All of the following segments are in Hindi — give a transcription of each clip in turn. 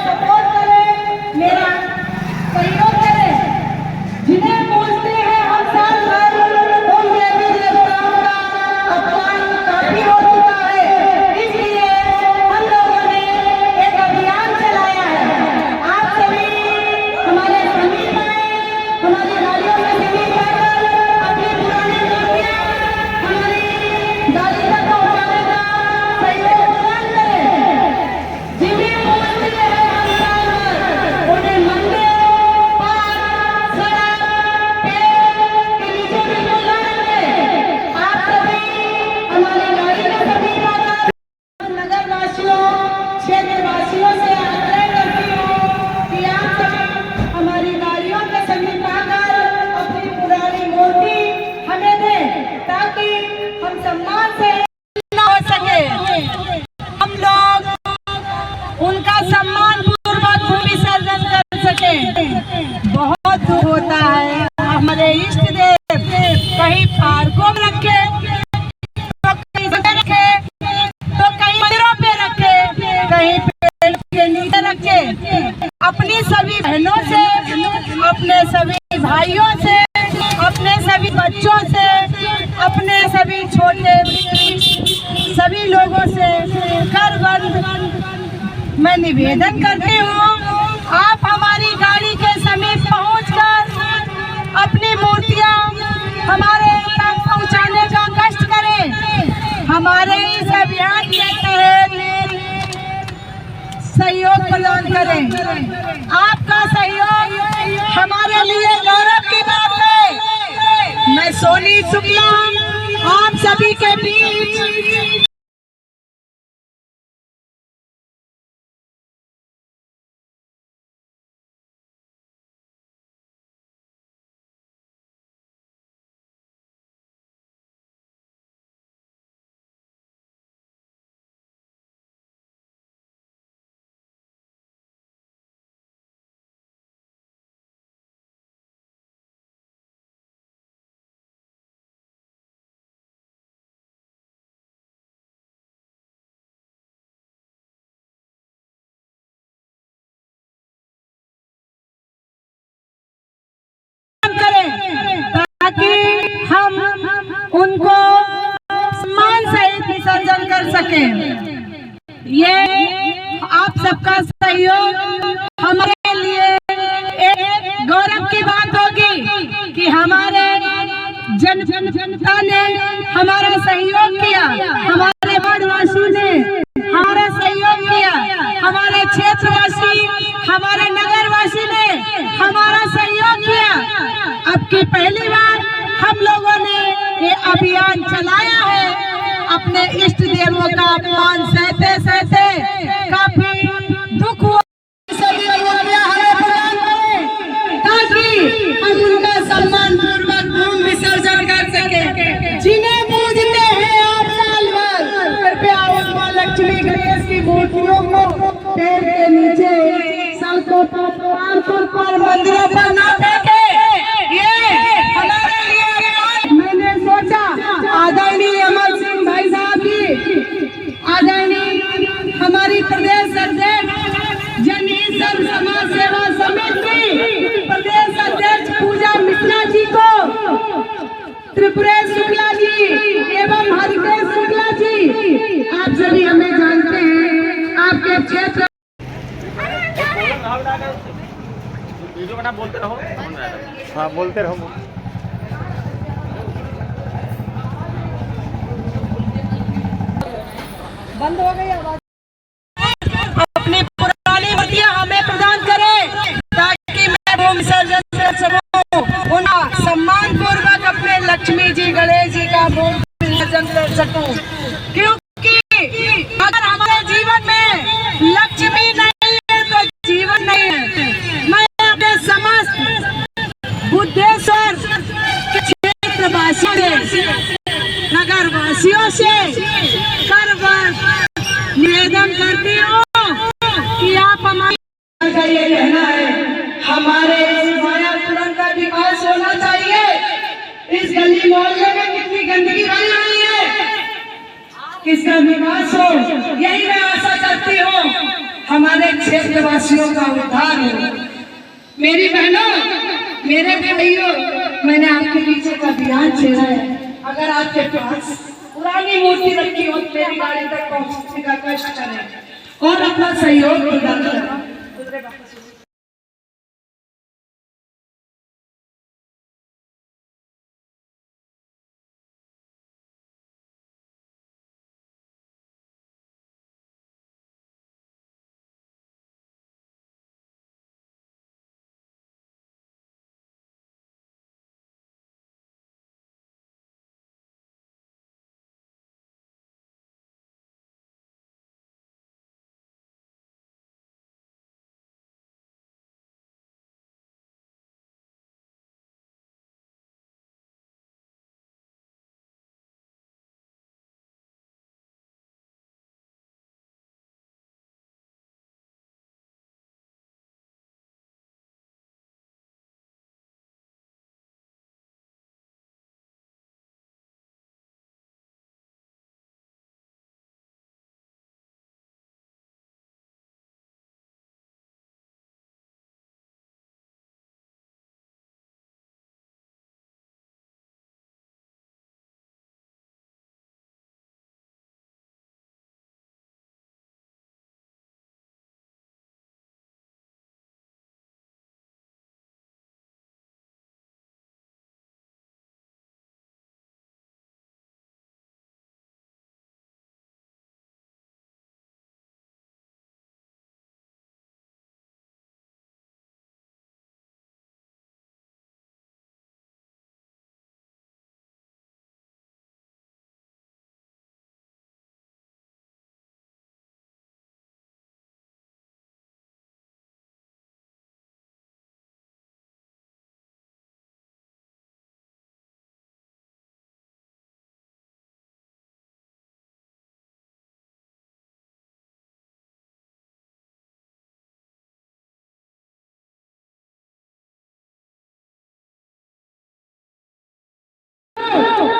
सपोर्ट करें, मेरा सहयोग करें। जिन्हें पूछते हैं हम साल भर, उन देवी देवताओं का अपमान काफी हो चुका है। इसलिए हम लोगों ने एक अभियान चलाया है। आप सभी हमारे समीप आए, हमारी गाड़ियों में समीप आकर अपनी पुरानी मूर्तियां हमारी गाड़ी तक पहुंचाने का सहयोग प्रदान करें। जिन्हें पूछते हैं हम साल भर, उन्हें मंदिर, पार्क, सड़क, पेड़ के नीचे बिल्कुल न रखें। आप सभी हमारी गाड़ी के समीप आकर नगर वासियों, क्षेत्र वासियों से आग्रह करती हूँ कि आप सभी हमारी गाड़ियों के समीप आकर अपनी पुरानी मूर्ति हमें दें, ताकि हम सम्मान से न हो सके। हम लोग उनका सम्मान पूर्वक विसर्जन कर सके। बहुत दुख होता है, हमारे इष्ट देव कहीं पार्कों में रखे, तो कहीं जगह रखे, तो कहीं मंदिरों पे रखे, कहीं पेड़ के नीचे रखे। अपनी सभी बहनों से, अपने सभी भाइयों से, अपने सभी बच्चों से, अपने सभी छोटे सभी लोगों से कर बंद मैं निवेदन करती हूँ, आप हमारी गाड़ी के समीप पहुंचकर अपनी मूर्तियां हमारे तक पहुंचाने का कष्ट करें। हमारे इस अभियान के तहत सहयोग प्रदान करें। आपका सहयोग हमारे लिए गौरव की बात है। मैं सोनी शुक्ला आप सभी के बीच करें, ताकि हम उनको सम्मान सहित विसर्जन कर सकें। ये आप सबका सहयोग हमारे लिए एक गौरव की बात होगी कि हमारे जनता ने हमारा सहयोग किया, हमारे वार्डवासी ने हमारा सहयोग किया, हमारे क्षेत्रवासी, हमारे नगरवासी ने हमारा सहयोग किया। अब की पहली बार हम लोगों ने ये अभियान चलाया है। अपने इष्ट देवों का अपमान सहते सहते काफी दुख हुआ। सभी मूर्तियां हमें प्रदान करें, ताकि हम उनका सम्मान पूर्वक भूमि विसर्जन कर सके। जिन्हें पूजते हैं आप साल भर, कृपया उस मां लक्ष्मी गणेश की मूर्तियों को पेड़ के नीचे, सड़कों पर, पार्कों पर, मंदिरों पर न फेंके। ये हमारे लिए मैंने सोचा आदरणीय अमर सिंह भाई साहब जी, आदरणीय हमारी प्रदेश अध्यक्ष जनहित समाज सेवा समिति प्रदेश अध्यक्ष पूजा मिश्रा जी को, त्रिपुरेश शुक्ला जी एवं हरिकेश शुक्ला जी, आप सभी हमें जानते हैं। आपके क्षेत्र वीडियो बना बोलते रहो। हाँ बोलते रहो। बंद हो गई आवाज। अपनी पुरानी मूर्तियां हमें प्रदान करें, ताकि मैं भूमि विसर्जन कर सकूं, उनका सम्मान पूर्वक अपने लक्ष्मी जी गणेश जी का भूमि विसर्जन कर सकूं। क्योंकि अगर हमारे जीवन में लक्ष्मी नहीं है तो जीवन नहीं है। मैं अपने समस्त बुद्धेश्वर के क्षेत्रवासियों से, नगर वासियों से कर निवेदन करती हूँ कि आप हमारे का ये कहना है, हमारे मायापुरम का विकास होना चाहिए। इस गली मोहल्ले में कितनी गंदगी भरी हुई है, किसका विकास हो, यही मैं आशा करती हूँ। हमारे क्षेत्रवासियों का उद्धार हो। मेरी बहनों, मेरे भाइयों, मैंने आपके पीछे का अभियान छेड़ा है। अगर आपके पास पुरानी मूर्ति रखी हो तो मेरी गाड़ी तक पहुंचने का कष्ट करें और अपना सहयोग प्रदान करें।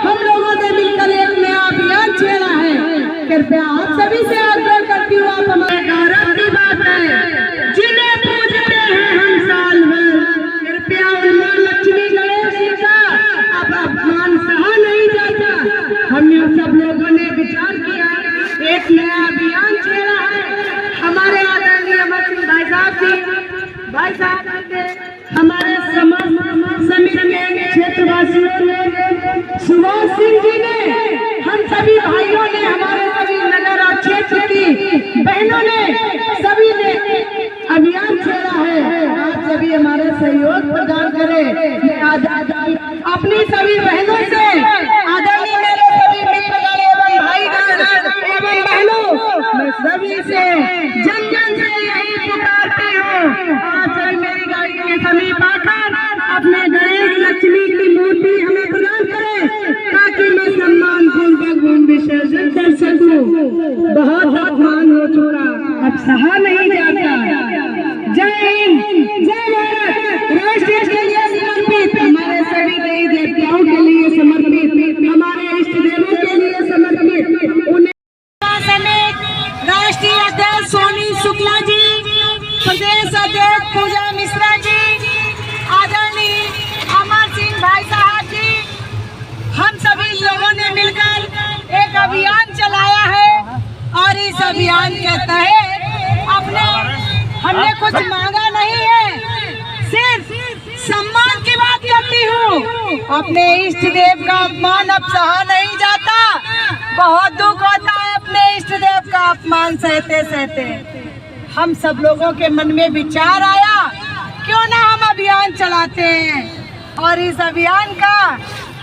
हम लोगों ने मिलकर एक नया अभियान छेड़ा है। कृपया आप सभी से आग्रह करती हूँ, आप हमारे गौरव की बात है जिन्हें पूजते हैं हम साल भर। कृपया उन मां लक्ष्मी गणेश जी का अब अपमान सहा नहीं जाता। हम सब लोगों ने विचार किया, एक नया अभियान छेड़ा है। हमारे आदरणीय अमर सिंह भाई साहब हमारे समाज समिति के क्षेत्रवासियों ने, सुभाष सिंह जी ने, हम सभी भाइयों ने, हमारे सभी नगर और क्षेत्र की बहनों ने, सभी ने अभियान छेड़ा है। आप सभी हमारा सहयोग प्रदान करें। अपनी सभी बहनों से, आदरणीय मेरे सभी मित्रगण एवं भाईगण एवं बहनों, मैं सभी से जन जन से यही पुकारती हूँ, आप सभी मेरी गाड़ी के समीप आकर अपने गणेश लक्ष्मी की मूर्ति हमें प्रदान करें ताकि मैं सम्मान पूर्वक भूमि विसर्जन कर सकूं। बहुत अपमान हो चुका, अब सहा नहीं जाता। जय हिंद, जय भारत। राष्ट्र के लिए समर्पित, हमारे सभी देवी देवताओं के लिए समर्पित, हमारे इष्ट देवों के लिए समर्पित, उन्हें समेत राष्ट्रीय अध्यक्ष सोनी शुक्ला जी, प्रदेश अध्यक्ष पूजा मिश्रा जी, आदरणीय अमर सिंह भाई साहब जी, हम सभी लोगों ने मिलकर एक अभियान चलाया है और इस अभियान के तहत हमने कुछ मांगा नहीं है, सिर्फ सम्मान की बात करती हूँ। अपने इष्ट देव का अपमान अब सहा नहीं जाता। बहुत दुख होता है अपने इष्ट देव का अपमान सहते सहते। हम सब लोगों के मन में विचार आया, क्यों ना हम अभियान चलाते हैं और इस अभियान का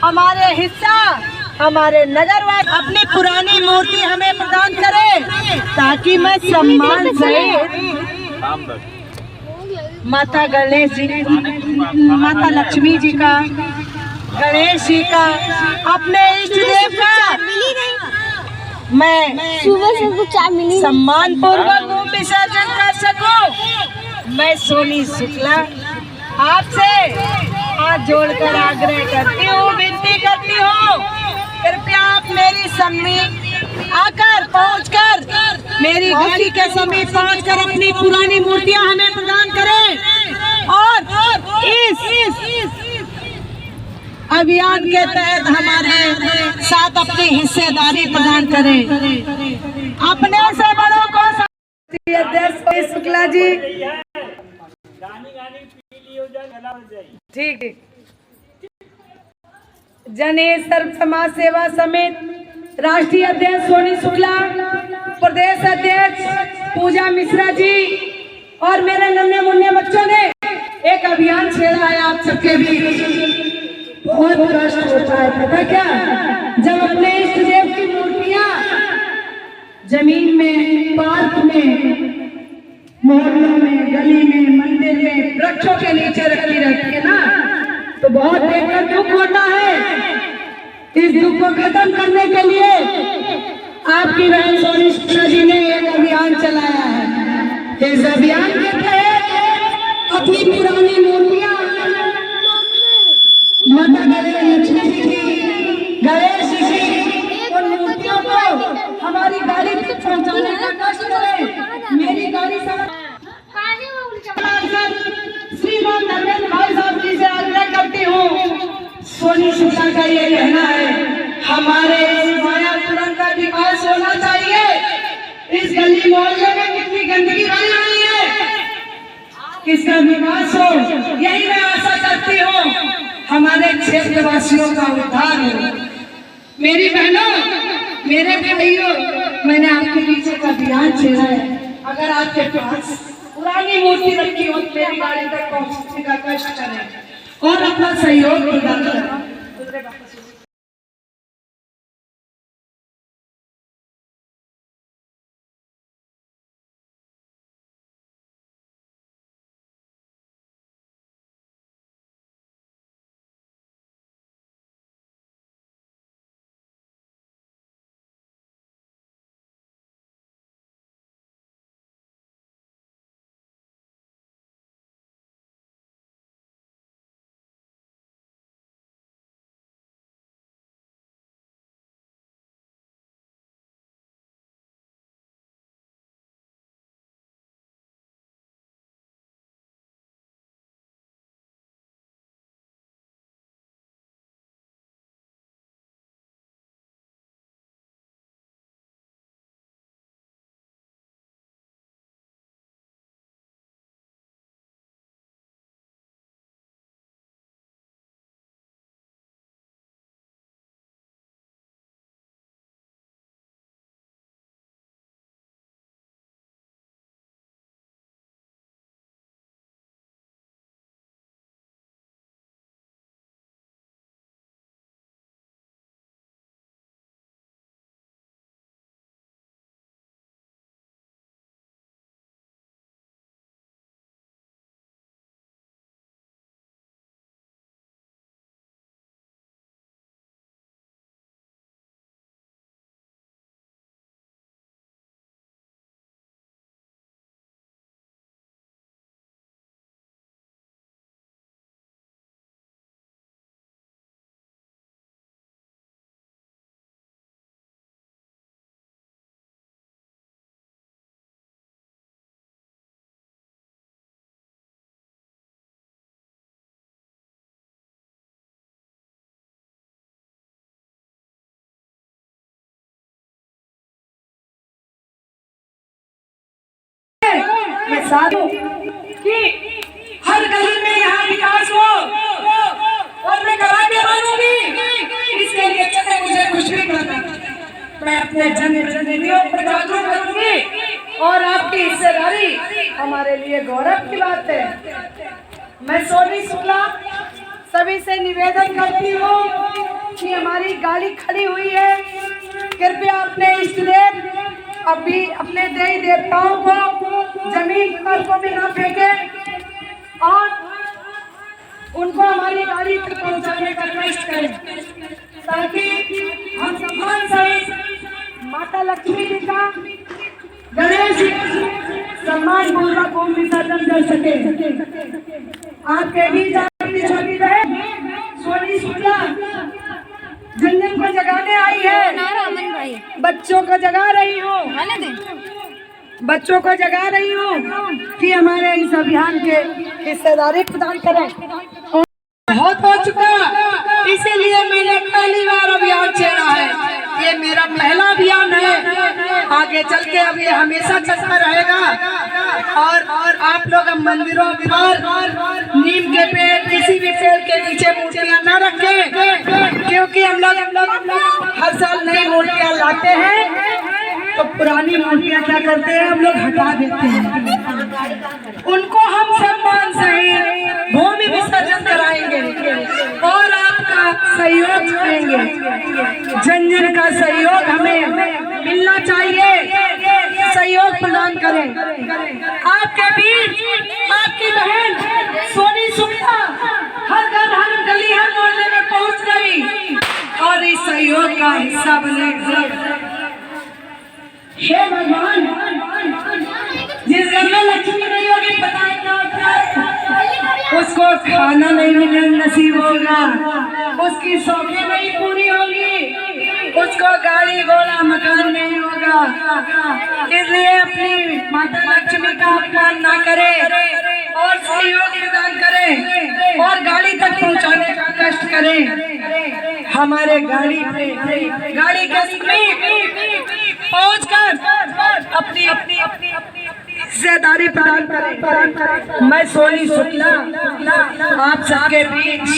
हमारे हिस्सा हमारे नगरवासी अपनी पुरानी मूर्ति हमें प्रदान करे ताकि मैं सम्मान से माता गणेश जी, माता लक्ष्मी जी का, गणेश जी का, अपने इष्ट देव का मैं सम्मान पूर्वक विसर्जन कर सकूं। मैं सोनी शुक्ला आपसे हाथ जोड़कर आग्रह करती हूँ, विनती करती हूँ, कृपया आप मेरी सम्मी आकर पहुंचकर मेरी गाड़ी के समीप पहुंचकर अपनी पुरानी मूर्तियां हमें प्रदान करें और इस अभियान के तहत हमारे साथ अपनी हिस्सेदारी प्रदान करें। अपने से बड़ों को अध्यक्ष शुक्ला जी ठीक जनेश सर्व समाज सेवा समिति राष्ट्रीय अध्यक्ष सोनी शुक्ला, प्रदेश अध्यक्ष पूजा मिश्रा जी और मेरे नन्हे मुन्ने बच्चों ने एक अभियान छेड़ा है आप सबके बीच। बहुत कष्ट होता है, पता क्या, जब अपने इष्ट देव की मूर्तियां जमीन में, पार्क में, मोहल्लों में, गली में, मंदिर में, वृक्षों के नीचे रखी रहती है ना, तो बहुत देखकर दुख होता है। इस दुख को खत्म करने के लिए आपकी बहन सोनी शुक्ला जी ने एक अभियान चलाया है। इस अभियान के तहत अपनी पुरानी मूर्तियां माता लक्ष्मी जी, गणेश जी और मूर्तियों को हमारी गाड़ी तक पहुंचाने का कष्ट करें। मेरी गाड़ी श्रीमान नरेंद्र भाई साहब जी से आग्रह करती हूँ, सोनी शुक्ला का ये कहना है हमारे मायापुरम का विकास होना चाहिए। इस गली मोहल्ले में कितनी गंदगी भरी हुई है, किसका विकास हो, यही मैं आशा करती हूँ हमारे क्षेत्रवासियों का उद्धार हो। मेरी बहनों, मेरे भाइयों, मैंने आपके पीछे का अभियान छेड़ा है। अगर आपके पास पुरानी मूर्ति रखी हो तो मेरी गाड़ी तक पहुंचने का कष्ट करें और अपना सहयोग प्रदान करें। मैं साथ हूं कि हर गली में यहाँ विकास हो और मैं करा के बनूंगी। इसके लिए चाहे मुझे कुछ भी करना, मैं अपने जनप्रतिनिधियों को जागरूक करूंगी और आपकी हिस्सेदारी हमारे लिए गौरव की बात है। मैं सोनी शुक्ला सभी से निवेदन करती हूँ कि हमारी गाड़ी खड़ी हुई है, कृपया अपने इष्ट देव अभी अपने देवी देवताओं को जमीन पर को भी न फेंके और उनको हमारी गाड़ी तक पहुंचाने का कष्ट करें, ताकि हम सम्मान सहित माता लक्ष्मी जी का, गणेश जी सम्मान पूर्वक भूमि विसर्जन कर सके। आपके बीच आपकी छोटी बहन सोनी शुक्ला जन को जगाने आई है, बच्चों को जगा रही हूँ। बच्चों को जगा रही हूँ कि हमारे इस अभियान के हिस्सेदारी प्रदान करें। बहुत हो चुका, इसीलिए मैंने पहली बार अभियान छेड़ा है। ये मेरा पहला अभियान है, आगे चल के अब ये हमेशा चलता रहेगा। और आप लोग मंदिरों पर नीम के पेड़, किसी भी पेड़ के नीचे मूर्तियां न रखें, क्योंकि हम लोग हर साल नई मूर्तियां लाते हैं तो पुरानी मूर्तियां क्या करते हैं, हम लोग हटा देते हैं। उनको हम सम्मान सहित भूमि विसर्जन कराएंगे और आपका सहयोग करेंगे। जन जन का सहयोग हमें मिलना चाहिए, सहयोग प्रदान करें। आपके बीच आपकी बहन सोनी शुक्ला हर घर हर गली हर मोहल्ले में पहुंच गई और इस सहयोग का हिस्सा बने। हे भगवान, जिस घर में लक्ष्मी नहीं होगी पता उसको खाना नहीं नसीब होगा, उसकी शौकें नहीं पूरी होगी, उसको गाड़ी घोड़ा मकान नहीं होगा। इसलिए अपनी माता लक्ष्मी का अपमान ना करे और सहयोग प्रदान करे और गाड़ी तक पहुंचाने का कष्ट करे। हमारे गाड़ी के समीप पहुंचकर अपनी हिस्सेदारी प्रदान करें। मैं सोनी शुक्ला आप सबके बीच,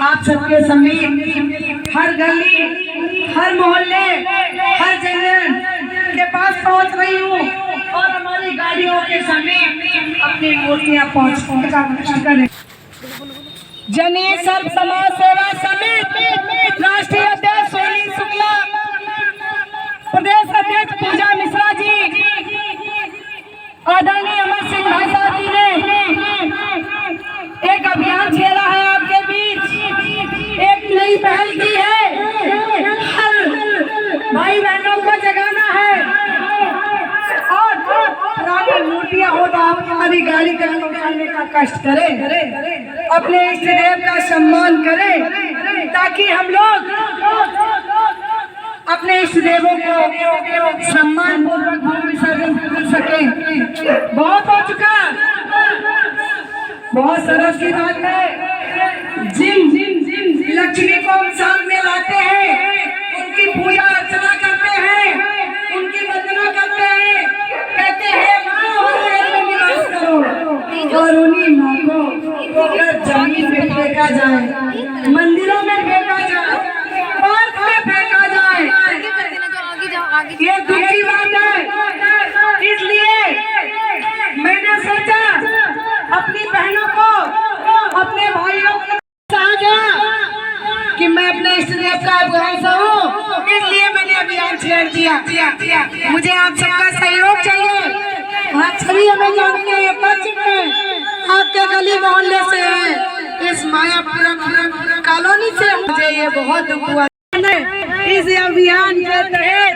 आप सबके समीप हर गली हर मोहल्ले हर जगह के पास पहुंच रही हूँ और हमारी गाड़ियों के समीप अपनी मूर्तियां पहुंचने का कष्ट करें। जनीय सर्व समाज सेवा समिति राष्ट्रीय अध्यक्ष सोनी शुक्ला, प्रदेश अध्यक्ष पूजा मिश्रा जी, आदरणीय अमर सिंह भाई साहब जी ने एक अभियान छेड़ा है आपके बीच, एक नई पहल की है। हर भाई बहनों को जगाना है और पुरानी मूर्तियां हो तो आप हमारी गाड़ी का उठाने का कष्ट करें, अपने इष्ट देव का सम्मान करें ताकि हम लोग अपने इष्ट देवों को सम्मान पूर्वक भूमि विसर्जन कर सके। बहुत हो चुका, बहुत सरस की बात है। जिन लक्ष्मी को हम साल में लाते हैं, उनकी पूजा अर्चना करते हैं, उनकी वंदना करते हैं, कहते हैं माँ में निवास करो और उन्हीं माँ को अगर जमीन में फेंका जाए, मंदिरों में फेंका जाए, पार्क में फेंका जाए, ये दुख की बात है। इसलिए मैंने सोचा अपनी बहनों को, अपने भाइयों को कहा गया कि मैं अपने इष्ट देव का अभिलाषा हूँ, इसलिए मैंने अभियान छेड़ दिया। मुझे आप सबका सहयोग चाहिए। आप सभी हमें जानते हैं, पश्चिम में आपके गली मोहल्ले से है, इस मायापुरम कॉलोनी से मुझे ये बहुत दुख हुआ। इस अभियान के तहत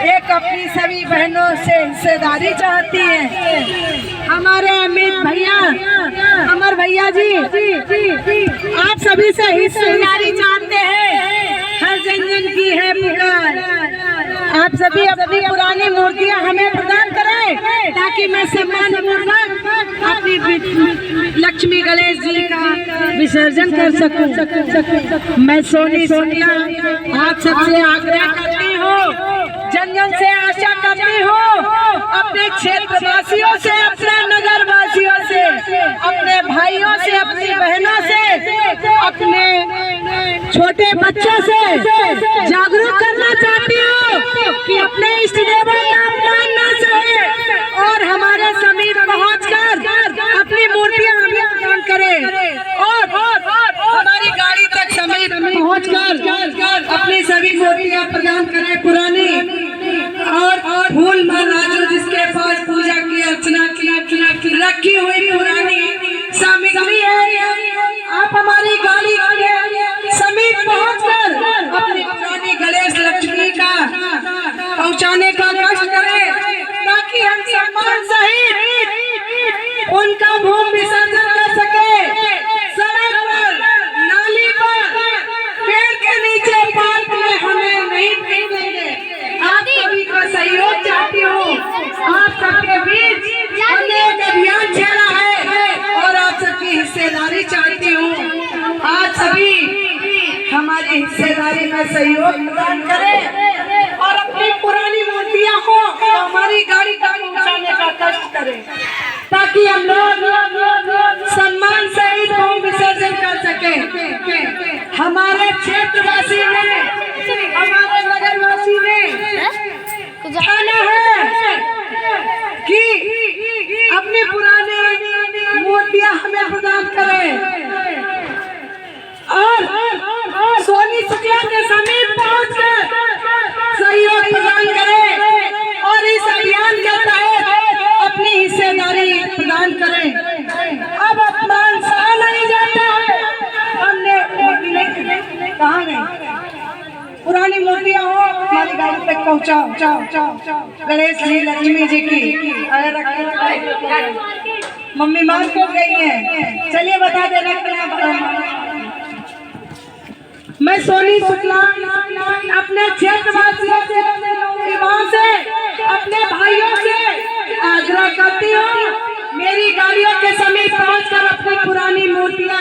एक अपनी सभी बहनों से हिस्सेदारी चाहती है। हमारे अमित भैया, अमर भैया जी, आप सभी से हिस्सेदारी चाहते हैं। हर जन की है पुकार। आप सभी अपनी पुरानी मूर्तियां हमें प्रदान करें ताकि मैं सम्मान पूर्वक अपनी लक्ष्मी गणेश जी का विसर्जन कर सकूं। मैं सोनी शुक्ला आप सबसे आग्रह करती हूँ, जन जन से आशा करती हूँ, अपने क्षेत्र वासियों से, अपने नगर वासियों से, अपने भाइयों से, अपनी बहनों से, अपने छोटे बच्चों से जागरूक करना चाहती हूँ कि अपने इष्ट देवों का अपमान न सहे और हमारे समीप पहुंचकर अपनी मूर्तियां प्रदान करें और हमारी गाड़ी तक समीप पहुंचकर अपनी सभी मूर्तियां प्रदान करें पुरानी और फूल माला जो जिसके पास पूजा की अर्चना की रखी हुई पुरानी सामग्री है, आप हमारी गाड़ी के समीप पहुंचकर अपनी पुरानी गणेश लक्ष्मी का पहुंचाने का कष्ट करें ताकि हम सम्मान सहित उनका भूमि विसर्जन कर सके। सड़क पर, नाली पर, पेड़ के नीचे, पार्क में हमें नहीं फेंकेंगे। आप सभी को सहयोग चाहती हूँ। आप सबके बीच हमने एक अभियान छेड़ा है और आप सबकी हिस्सेदारी चाहती हूँ। आज सभी हमारी हिस्सेदारी में सहयोग प्रदान करें और अपनी पुरानी मूर्तियाँ को हमारी गाड़ी तक पहुँचाने का कष्ट करें, ताकि हम लोग सम्मान सहित विसर्जन कर सके। हमारे क्षेत्रवासी ने, हमारे नगरवासी ने ठाना है कि अपनी पुरानी मूर्तियां हमें प्रदान करें और सोनी शुक्ला के समीप पहुंचकर सहयोग प्रदान करें और इस अभियान के तहत अपनी हिस्सेदारी प्रदान करें। अब अपमान सहा नहीं जाता है। हमने कहाँ गए पुरानी मूर्तियाँ हो हमारी गाड़ी तक पहुँचाओ। गणेश जी, लक्ष्मी जी की अगर मम्मी मार को गई है, चलिए बता देना क्या। मैं सोनी शुक्ला अपने क्षेत्रवासियों से, अपने भाइयों से आग्रह करती हूँ, मेरी गाड़ियों के समीप पहुंचकर अपनी पुरानी मूर्तियां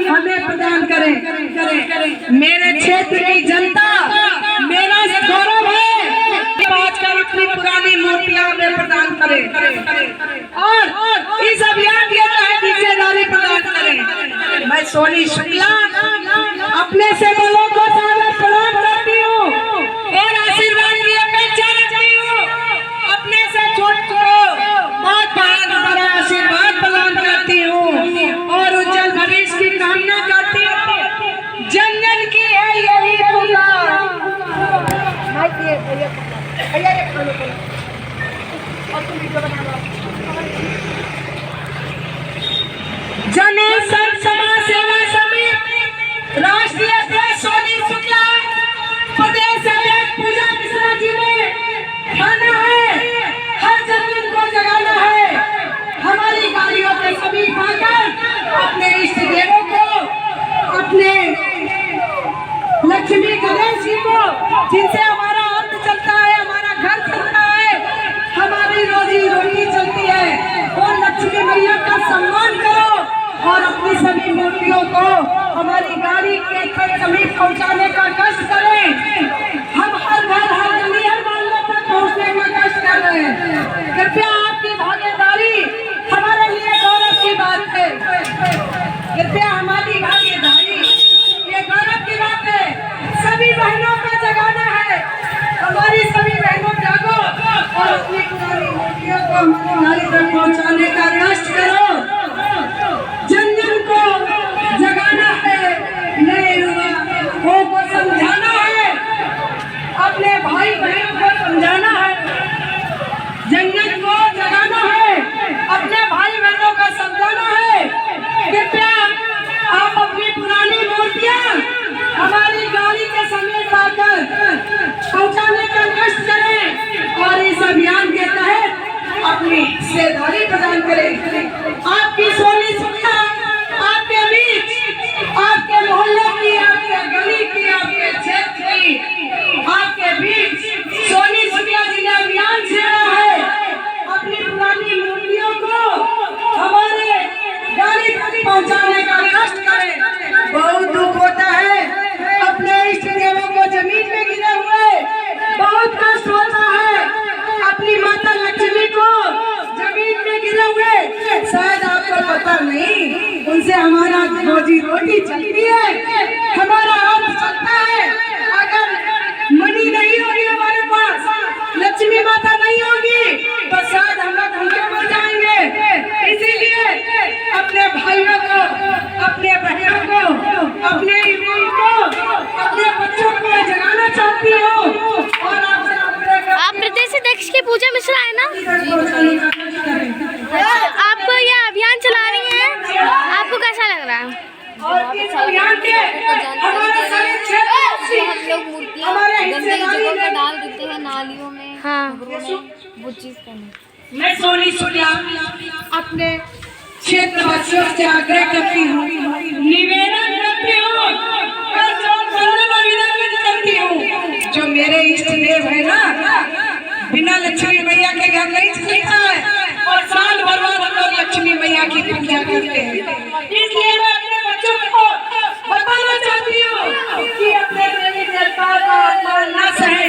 हमें प्रदान करें। मेरे क्षेत्र की जनता मेरा गौरव है कि पहुंचकर अपनी पुरानी मूर्तियां हमें प्रदान करें और इस अभियान के तहत हिस्सेदारी प्रदान करें। मैं सोनी शुक्ला अपने से बड़ों को सादर प्रणाम करती हूँ और आशीर्वाद की अपेक्षा रखती हूँ। अपने से छोटे को बहुत बड़ा आशीर्वाद प्रदान करती हूँ और उज्जवल भविष्य की कामना करती हूँ। जन जन की है यही पुकार। जन संघ समाज सेवा समिति राष्ट्रीय अध्यक्ष सोनी शुक्ला, प्रदेश अध्यक्ष पूजा मिश्रा जी ने ठाना है हर जमीन को जगाना है। हमारी गाड़ियों के समीप आकर अपने इष्ट देवों को, अपने लक्ष्मी गणेश जी को, जिनसे हमारा अर्थ चलता है, हमारा घर चलता है, हमारी रोजी रोटी चलती है, और लक्ष्मी मैया का सम्मान करो और अपनी सभी मूर्तियों को हमारी गाड़ी के समीप पहुंचाने का कष्ट करें। हम हर घर, हर गली, हर मोहल्ले तक पहुंचने का कष्ट कर रहे हैं। कृपया आपकी भागीदारी हमारे लिए गौरव की बात है। कृपया हमारी भागीदारी ये गौरव की बात है। सभी बहनों को जगाना है। हमारी सभी बहनों जागो और अपनी पुरानी मूर्तियों को हमारी गाड़ी तक पहुंचाने का कष्ट करो। जन जन को जगाना है, नए युवाओं को समझाना है, अपने भाई बहनों को समझाना है, जन जन को जगाना है, अपने भाई बहनों को समझाना है। कृपया आप अपनी पुरानी मूर्तियां हमारी गाड़ी के समीप आकर पहुंचाने का कष्ट करें और इस अभियान के तहत अपनी हिस्सेदारी प्रदान करें। आपकी सोनी शुक्ला आपके बीच, आपके मोहल्ले की, आपके गली की, आपके क्षेत्र की, आपके बीच सोनी शुक्ला जी ने अभियान छेड़ा है। अपनी पुरानी मूर्तियों को हमारे गाड़ी तक पहुंचाने का कष्ट करें। बहुत दुख होता है अपने इष्ट देवों को जमीन में गिरे हुए, बहुत कष्ट होता है अपनी माता लक्ष्मी को जमीन में गिरे हुए। शायद आपको पता नहीं, उनसे हमारा रोजी रोटी चलती है, हमारा अर्थ चलता है। अगर मनी नहीं होगी हमारे पास, लक्ष्मी माता नहीं होगी, तो शायद हम लोग भूखे मर जाएंगे। इसीलिए अपने भाइयों को, अपने बहनों को, अपने युवाओं को, अपने बच्चों को जगाना चाहती हूँ और आप प्रदेश अध्यक्ष की पूजा मिश्रा है ना? आपको ये अभियान चला रही हैं, आपको कैसा लग रहा है? और इस अभियान के हमारे सभी क्षेत्र हम लोग मूर्तियाँ गंदगी जगह पर डाल देते हैं, नालियों में, हाँ, वो चीज़ करनी। मैं सोनी शुक्ला अपने क्षेत्रवासियों से आग्रह करती हूँ, निवेदन करती हूँ, करती हूँ, जो मेरे इष्ट देव है ना, दिया नहीं चलता है और साल भर बाद हम लोग लक्ष्मी मैया की पूजा करते हैं। इसलिए मैं अपने बच्चों को बताना चाहती हूँ कि अपने देवी देवता का अपमान न सहे।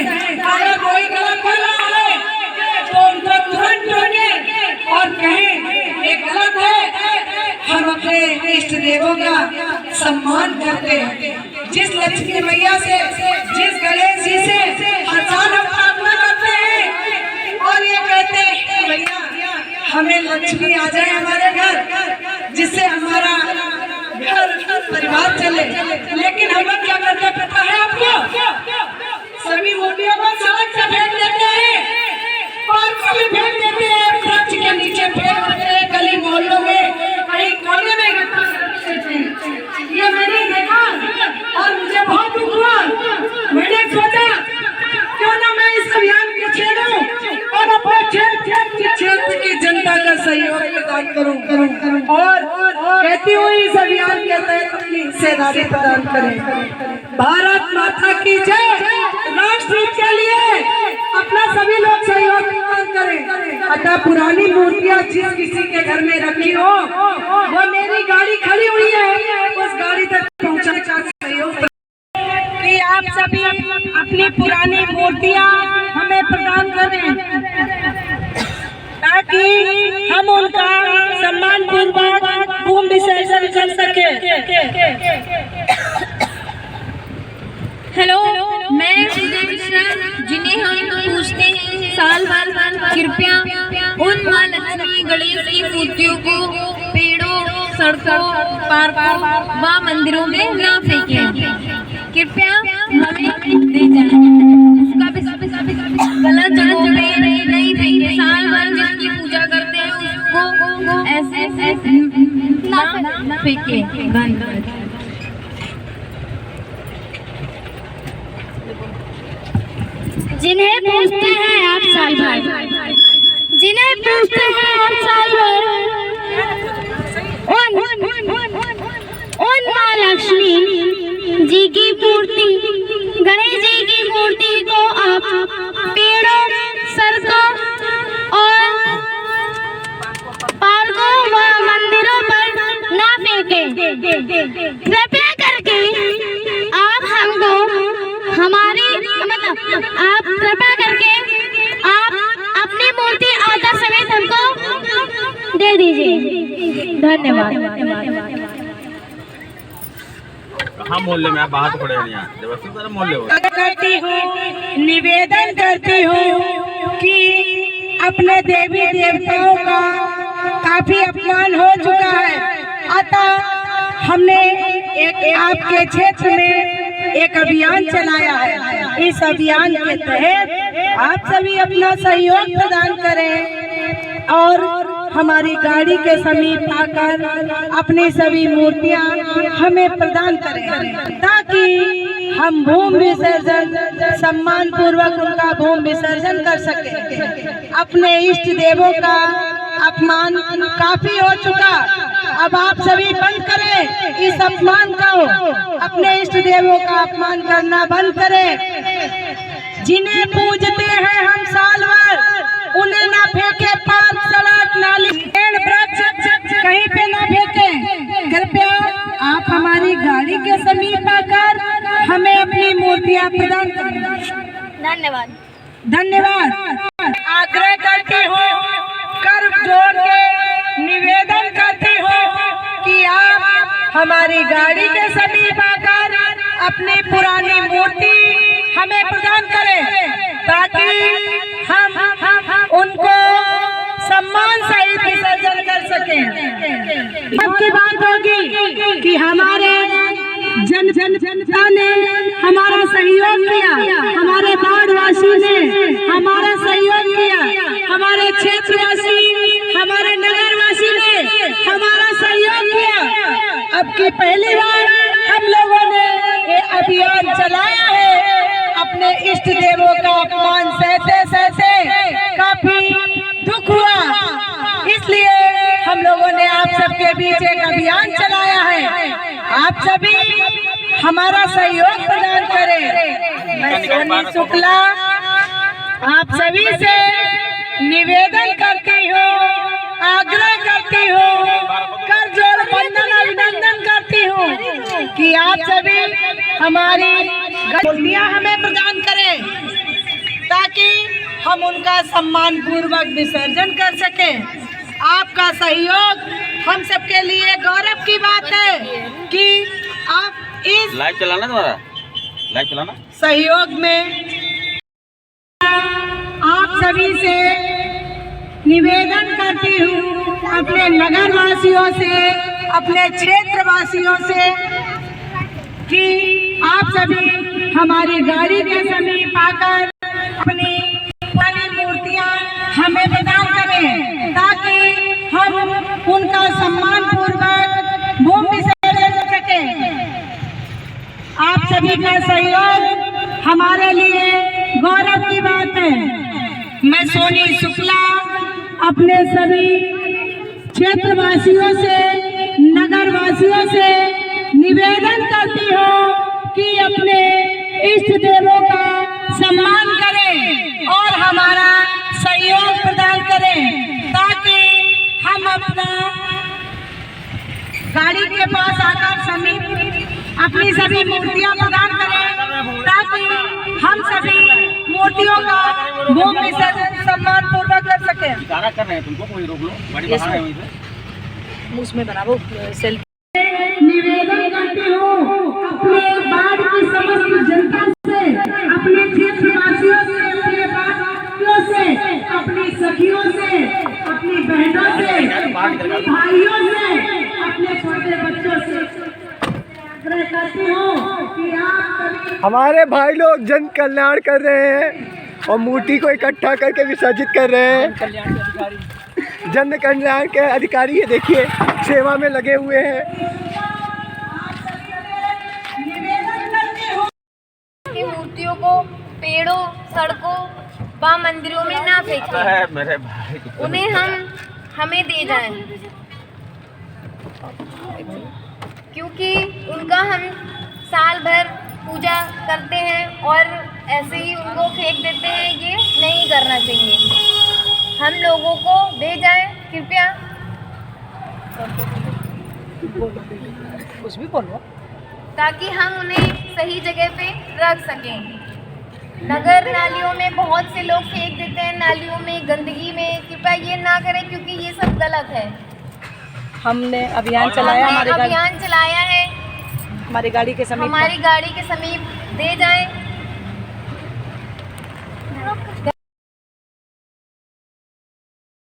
अगर कोई गलत कर रहा है तो उनको तुरंत टोके और कहें ये गलत है। हम अपने इष्ट देवों का सम्मान करते हैं। जिस लक्ष्मी मैया से, जिस गणेश जी से हर साल हम प्रार्थना करते हैं और ये कहते हैं मैया हमें लक्ष्मी आ जाए हमारे घर, जिससे हमारा घर परिवार चले। लेकिन हम क्या करते पता है आपको? सभी मूर्तियों को सड़क से फेंक देते हैं, पार्क में भी फेंक देते हैं, वृक्ष के नीचे फेंक देते हैं, गली मोहल्लों में कहीं कोने में इकट्ठा कर देते हैं। ये मैंने देखा और मुझे बहुत दुख हुआ। मैंने सोचा क्यों ना मैं इस अभियान को छेड़ूं और अपने क्षेत्र की जनता का सहयोग प्रदान करूं और कहती हुई इस अभियान के तहत अपनी हिस्सेदारी प्रदान करें। भारत माता की जय। राष्ट्र के लिए अपना सभी लोग सहयोग प्रदान करें। अतः पुरानी मूर्तियां जिस किसी के घर में रखी हो, वो मेरी गाड़ी खड़ी हुई है, उस गाड़ी तक पहुंचाने का सहयोग कि आप सभी अपनी पुरानी मूर्तियां हमें प्रदान करें ताकि हम उनका सम्मान पूर्वक भूमि विसर्जन कर सके। हेलो, मैं जिन्हें हम पूछते हैं साल भर, कृपया उन माँ लक्ष्मी गणेश की मूर्तियों को पेड़ों, सड़कों, पार्कों व मंदिरों में न फेंकें। कृपया हमें दे जाएं। उसका भी गलत जगह नहीं फेंके। साल भर जिसकी पूजा करते हैं उसको ऐसे ना फेंके। धन्यवाद। जिन्हें पूछते हैं आप साल भर, जिन्हें पूछते हैं आप साल भर, उन माँ लक्ष्मी जी की मूर्ति, गणेश जी की मूर्ति को आप पेड़ों, सड़कों और पार्कों व मंदिरों पर ना फेंकें। कृपया करके आप हमको हमारी आप कृपया करके आप अपनी मूर्ति आदर समेत हमको दे दीजिए। धन्यवाद। कहाँ मोहल्ले में? आप बाहर पड़े हैं यहाँ जबरदस्ती मोहल्ले हो। करती हूँ, निवेदन करती हूँ कि अपने देवी देवताओं का काफी अपमान हो चुका है। अतः हमने एक आपके क्षेत्र में एक अभियान चलाया है। इस अभियान के तहत आप सभी अपना सहयोग प्रदान करें और हमारी गाड़ी के समीप आकर अपनी सभी मूर्तियां हमें प्रदान करें ताकि हम भूमि विसर्जन सम्मान पूर्वक उनका भूमि विसर्जन कर सकें। अपने इष्ट देवों का अपमान काफी हो चुका, अब आप सभी बंद करें इस अपमान को। अपने इष्ट देवों का अपमान करना बंद करें। जिन्हें पूजते हैं हम साल भर, उन्हें ना फेंके पार्क, सड़क, नाली, पेड़, वृक्ष कहीं पे ना फेंके। कृपया आप हमारी गाड़ी के समीप आकर हमें अपनी मूर्तियां प्रदान करें। धन्यवाद। धन्यवाद। आग्रह करती हूँ, कर जोड़ के निवेदन करती हूँ कि आप हमारी गाड़ी के समीप आकर अपनी पुरानी मूर्ति हमें प्रदान करें ताकि हम उनको सम्मान सहित विसर्जन कर सकें। अब की बात होगी कि हमारे जनता ने हमारा सहयोग किया, हमारे बाढ़वासी ने हमारा सहयोग किया, हमारे क्षेत्रवासी, हमारे नगरवासी ने हमारा सहयोग किया। अब की पहली बार हम लोगों ने ये अभियान चलाया है। अपने इष्ट देवों का अपमान सहते सहते काफी दुख हुआ, इसलिए हम लोगों ने आप सबके बीच एक अभियान चलाया है। आप सभी हमारा सहयोग प्रदान करें। मैं सोनी शुक्ला आप सभी से निवेदन करती हूँ, आग्रह करती हूँ, कर जोड़ बंधन अभिनंदन करती हूँ कि आप सभी हमारी मूर्तियाँ हमें प्रदान करें ताकि हम उनका सम्मान पूर्वक विसर्जन कर सकें। आपका सहयोग हम सबके लिए गौरव की बात है कि आप इस लाइव चलाना तुम्हारा, लाइव चलाना सहयोग में आप सभी से निवेदन करती हूँ, अपने नगर वासियों से, अपने क्षेत्र वासियों से कि आप सभी हमारी गाड़ी के समीप आकर अपनी पुरानी मूर्तियाँ हमें प्रदान करें ताकि हम उनका सम्मान पूर्वक भूमि विसर्जन कर सकें। आप सभी का सहयोग हमारे लिए गौरव की बात है। मैं सोनी शुक्ला अपने सभी क्षेत्रवासियों से, नगर वासियों से निवेदन करती हूँ कि अपने इष्ट देवों का सम्मान करें और हमारा सहयोग प्रदान करें ताकि हम अपना गाड़ी के पास आकर समीप अपनी सभी मूर्तियां प्रदान करें ताकि हम सभी मूर्तियों का भूमि विसर्जन सम्मान पूर्वक कर सकें। इशारा कर रहे हैं तुमको, कोई रोक लो, गाड़ी बाहर है वहीं से। उसमें बनाओ सेल्फी। निवेदन करती हूँ अपने बाढ़ की समस्त जनता से, अपने क्षेत्रवासियों से, अपने बाढ़ियों से, अपनी सखियों से, अपनी बहनों से, अपने भाइयों से, अपने छोटे बच्चों से आग्रह करती हूँ कि आप हमारे भाई लोग जन कल्याण कर रहे हैं और मूर्ति को इकट्ठा करके विसर्जित कर रहे हैं। जन कल्याण के अधिकारी ये देखिए सेवा में लगे हुए हैं। की मूर्तियों को पेड़ों, सड़कों व मंदिरों में ना फेंकें, मेरे भाई उन्हें हमें दे जाएं, क्योंकि उनका हम साल भर पूजा करते हैं और ऐसे ही उनको फेंक देते हैं। ये नहीं करना चाहिए। हम लोगों को दे जाएं कृपया। कुछ भी बोलो ताकि हम उन्हें सही जगह पे रख सकें। नगर नालियों में बहुत से लोग फेंक देते हैं, नालियों में, गंदगी में। कृपया ये ना करें क्योंकि ये सब गलत है। हमने अभियान चलाया, हमने अभियान चलाया है, हमारी गाड़ी के समीप हमारी गाड़ी के समीप दे जाएं